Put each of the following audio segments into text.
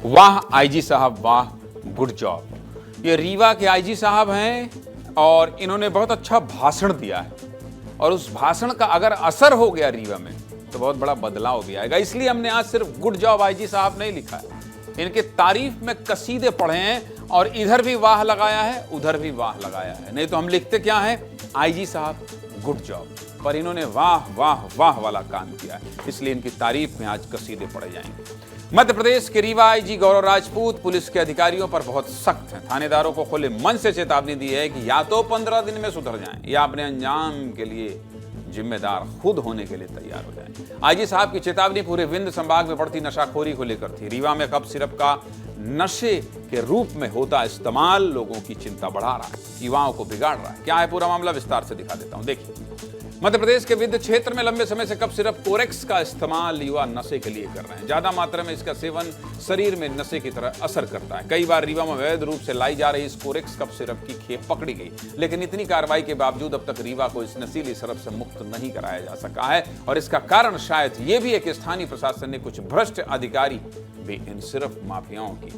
वाह आईजी साहब वाह, गुड जॉब। ये रीवा के आईजी साहब हैं और इन्होंने बहुत अच्छा भाषण दिया है और उस भाषण का अगर असर हो गया रीवा में तो बहुत बड़ा बदलाव भी आएगा। इसलिए हमने आज सिर्फ गुड जॉब आईजी साहब नहीं लिखा है, इनके तारीफ में कसीदे पढ़े हैं और इधर भी वाह लगाया है उधर भी वाह लगाया है। नहीं तो हम लिखते क्या है, आईजी साहब गुड जॉब, पर इन्होंने वाह वाह वाह वाला काम किया है, इसलिए इनकी तारीफ में आज कसीदे पढ़े जाएंगे। मध्य प्रदेश के रीवा आईजी गौरव राजपूत पुलिस के अधिकारियों पर बहुत सख्त हैं। थानेदारों को खुले मन से चेतावनी दी है कि या तो 15 दिन में सुधर जाएं या अपने अंजाम के लिए जिम्मेदार खुद होने के लिए तैयार हो जाएं। आईजी साहब की चेतावनी पूरे विंध्य संभाग में बढ़ती नशाखोरी को लेकर थी। रीवा में कफ सिरप का नशे के रूप में होता इस्तेमाल लोगों की चिंता बढ़ा रहा है, युवाओं को बिगाड़ रहा है। क्या है पूरा मामला, विस्तार से दिखा देता हूं, देखिए। मध्य प्रदेश के विंध्य क्षेत्र में लंबे समय से कफ सिरप कोरेक्स का इस्तेमाल युवा नशे के लिए कर रहे हैं। ज्यादा मात्रा में इसका सेवन शरीर में नशे की तरह असर करता है। कई बार रीवा में अवैध रूप से लाई जा रही इस कोरेक्स कफ सिरप की खेप पकड़ी गई, लेकिन इतनी कार्रवाई के बावजूद अब तक रीवा को इस नशीली शराब से मुक्त नहीं कराया जा सका है। और इसका कारण शायद ये भी है कि स्थानीय प्रशासन ने कुछ भ्रष्ट अधिकारी भी इन सिर्फ माफियाओं की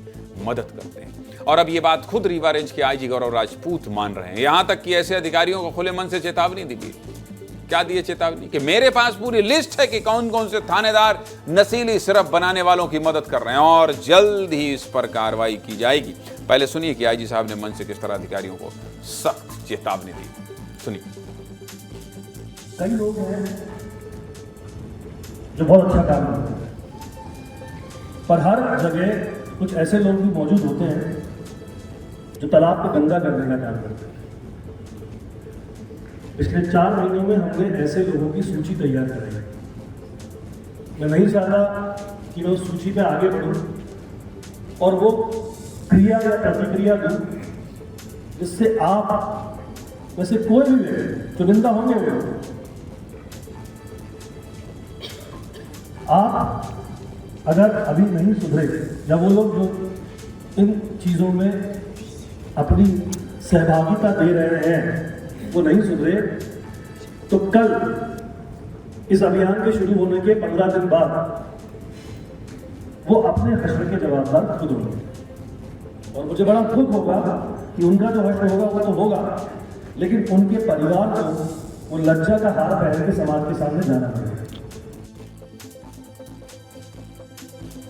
मदद करते हैं। और अब ये बात खुद रीवा रेंज के आईजी गौरव राजपूत मान रहे हैं। यहां तक कि ऐसे अधिकारियों को खुले मन से चेतावनी दी गई। क्या दिए चेतावनी कि मेरे पास पूरी लिस्ट है कि कौन कौन से थानेदार नशीली सिरप बनाने वालों की मदद कर रहे हैं और जल्द ही इस पर कार्रवाई की जाएगी। पहले सुनिए कि आईजी साहब ने मन से किस तरह अधिकारियों को सख्त चेतावनी दी। सुनिए। कई लोग हैं जो बहुत अच्छा काम करते हैं, पर हर जगह कुछ ऐसे लोग भी मौजूद होते हैं जो तालाब को गंदा करने का काम करते हैं। पिछले 4 महीनों में हमने ऐसे लोगों की सूची तैयार कराई है। मैं नहीं चाहता कि मैं उस सूची पे आगे बढ़ूं और वो क्रिया या प्रतिक्रिया दूं जिससे आप वैसे कोई भी व्यक्ति चुनिंदा होंगे हुए आप अगर अभी नहीं सुधरे या वो लोग जो इन चीज़ों में अपनी सहभागिता दे रहे हैं वो नहीं सुधरे, तो कल इस अभियान के शुरू होने के 15 दिन बाद वो अपने हश्र के जवाबदार खुद होंगे। और मुझे बड़ा दुख होगा कि उनका जो हश्र होगा वो तो होगा, लेकिन उनके परिवार को वो लज्जा का हार पहन के समाज के सामने जाना पड़ेगा।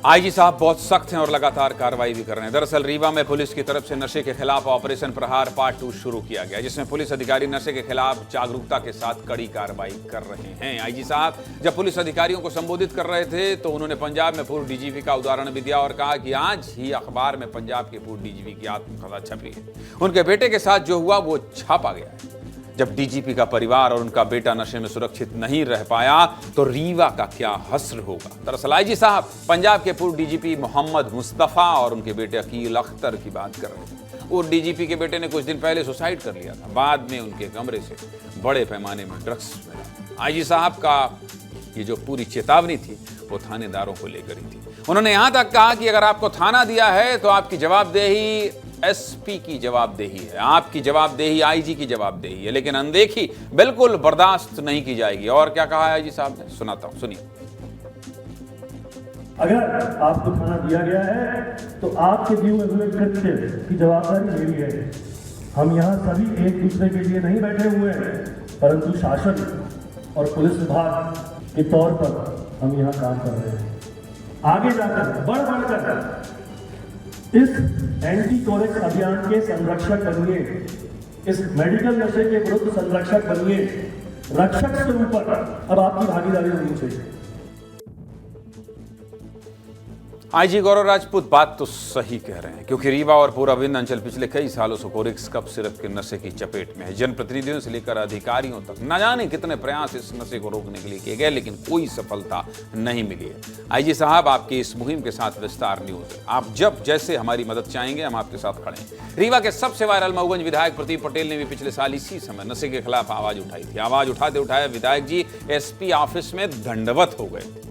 आईजी साहब बहुत सख्त हैं और लगातार कार्रवाई भी कर रहे हैं। दरअसल रीवा में पुलिस की तरफ से नशे के खिलाफ ऑपरेशन प्रहार पार्ट 2 शुरू किया गया, जिसमें पुलिस अधिकारी नशे के खिलाफ जागरूकता के साथ कड़ी कार्रवाई कर रहे हैं। आईजी साहब जब पुलिस अधिकारियों को संबोधित कर रहे थे तो उन्होंने पंजाब में पूर्व डीजीपी का उदाहरण भी दिया और कहा कि आज ही अखबार में पंजाब के पूर्व डीजीपी की आत्मकथा छपी है। उनके बेटे के साथ जो हुआ वो छापा गया है। जब डीजीपी का परिवार और उनका बेटा नशे में सुरक्षित नहीं रह पाया तो रीवा का क्या हश्र होगा। दरअसल आईजी साहब पंजाब के पूर्व डीजीपी मोहम्मद मुस्तफा और उनके बेटे अकील अख्तर की बात कर रहे थे। वो डीजीपी के बेटे ने कुछ दिन पहले सुसाइड कर लिया था, बाद में उनके कमरे से बड़े पैमाने में ड्रग्स मिला। आईजी साहब का ये जो पूरी चेतावनी थी वो थानेदारों को लेकर ही थी। उन्होंने यहां तक कहा कि अगर आपको थाना दिया है तो आपकी जवाबदेही एसपी की जवाबदेही है, आपकी जवाबदेही आईजी की जवाबदेही है, लेकिन अनदेखी बिल्कुल बर्दाश्त नहीं की जाएगी। और क्या कहा है आईजी साहब ने, सुनाता हूं, सुनिए। अगर आपको थाना दिया गया है तो आपके दिए हुए कृत्य की जवाबदारी मेरी है। हम यहाँ सभी एक दूसरे के लिए नहीं बैठे हुए हैं, परंतु शासन और पुलिस विभाग के तौर पर हम यहाँ काम कर रहे हैं। आगे जाकर बढ़ बढ़कर इस एंटी कोरेक्स अभियान के संरक्षक बनिए, इस मेडिकल नशे के विरुद्ध संरक्षक बनिए। रक्षक से ऊपर अब आपकी भागीदारी होनी चाहिए। आईजी गौरव राजपूत बात तो सही कह रहे हैं, क्योंकि रीवा और पूरा विंध्य अंचल पिछले कई सालों से कोरेक्स कफ सिरप के नशे की चपेट में है। जनप्रतिनिधियों से लेकर अधिकारियों तक न जाने कितने प्रयास इस नशे को रोकने के लिए किए गए, लेकिन कोई सफलता नहीं मिली है। आईजी साहब आपकी इस मुहिम के साथ विस्तार न्यूज है। आप जब जैसे हमारी मदद चाहेंगे हम आपके साथ खड़े हैं। रीवा के सबसे वायरल मऊगंज विधायक प्रदीप पटेल ने भी पिछले साल इसी समय नशे के खिलाफ आवाज उठाई थी। आवाज उठाते उठाए विधायक जी एसपी ऑफिस में दंडवत हो गए।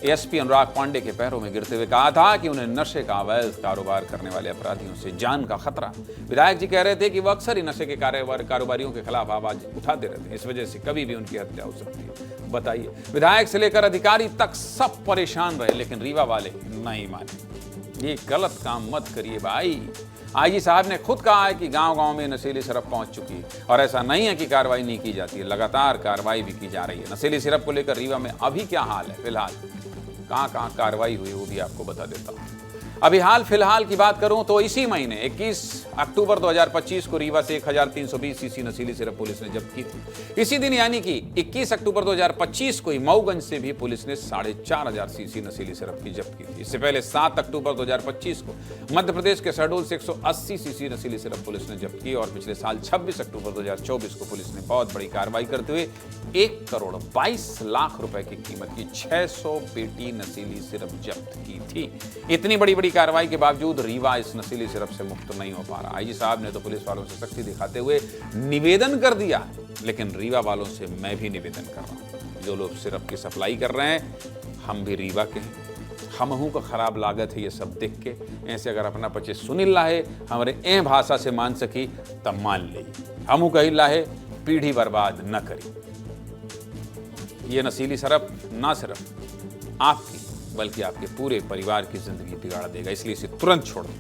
एसपी अनुराग पांडे के पैरों में गिरते हुए कहा था कि उन्हें नशे का अवैध कारोबार करने वाले अपराधियों से जान का खतरा। विधायक जी कह रहे थे कि वो अक्सर ही नशे के कारोबारियों के खिलाफ आवाज उठाते रहते हैं, इस वजह से कभी भी उनकी हत्या हो सकती है। बताइए, विधायक से लेकर अधिकारी तक सब परेशान रहे, लेकिन रीवा वाले नहीं माने। ये गलत काम मत करिए भाई। आईजी साहब ने खुद कहा है कि गांव-गांव में नशीली सिरप पहुंच चुकी है और ऐसा नहीं है कि कार्रवाई नहीं की जाती है, लगातार कार्रवाई भी की जा रही है। नशीली सिरप को लेकर रीवा में अभी क्या हाल है, फिलहाल कहाँ कार्रवाई हुई वो भी आपको बता देता हूँ। अभी हाल फिलहाल की बात करूं तो इसी महीने 21 अक्टूबर 2025 को रीवा से 1320 सीसी नशीली सिरप पुलिस ने जब्त की थी। इसी दिन यानी कि 21 अक्टूबर 2025 को ही मऊगंज से भी पुलिस ने 4500 सीसी नशीली सिरप की जब्त की थी। इससे पहले 7 अक्टूबर 2025 को मध्य प्रदेश के शहडोल से 180 सीसी नशीली सिरप पुलिस ने जब्त की और पिछले साल 26 अक्टूबर 2024 को पुलिस ने बहुत बड़ी कार्रवाई करते हुए 1,22,00,000 रुपए की कीमत की 600 पेटी नशीली सिरप जब्त की थी। इतनी बड़ी कार्रवाई के बावजूद रीवा इस नशीली सिरप से मुक्त नहीं हो पा रहा। आईजी साहब ने तो पुलिस वालों से सख्ती दिखाते हुए निवेदन कर दिया, लेकिन रीवा वालों से मैं भी निवेदन कर रहा हूं, जो लोग सिरप की सप्लाई कर रहे हैं, हम भी रीवा के हैं, हमहू को खराब लागत है ये सब देख के। ऐसे अगर अपना पचे सुनिल लाहे हमारे ए भाषा से मान सकी तब मान ली, हमू कही लाहे पीढ़ी बर्बाद न करी। ये नशीली सिरप ना सिर्फ आपकी बल्कि आपके पूरे परिवार की जिंदगी बिगाड़ देगा, इसलिए इसे तुरंत छोड़ दो।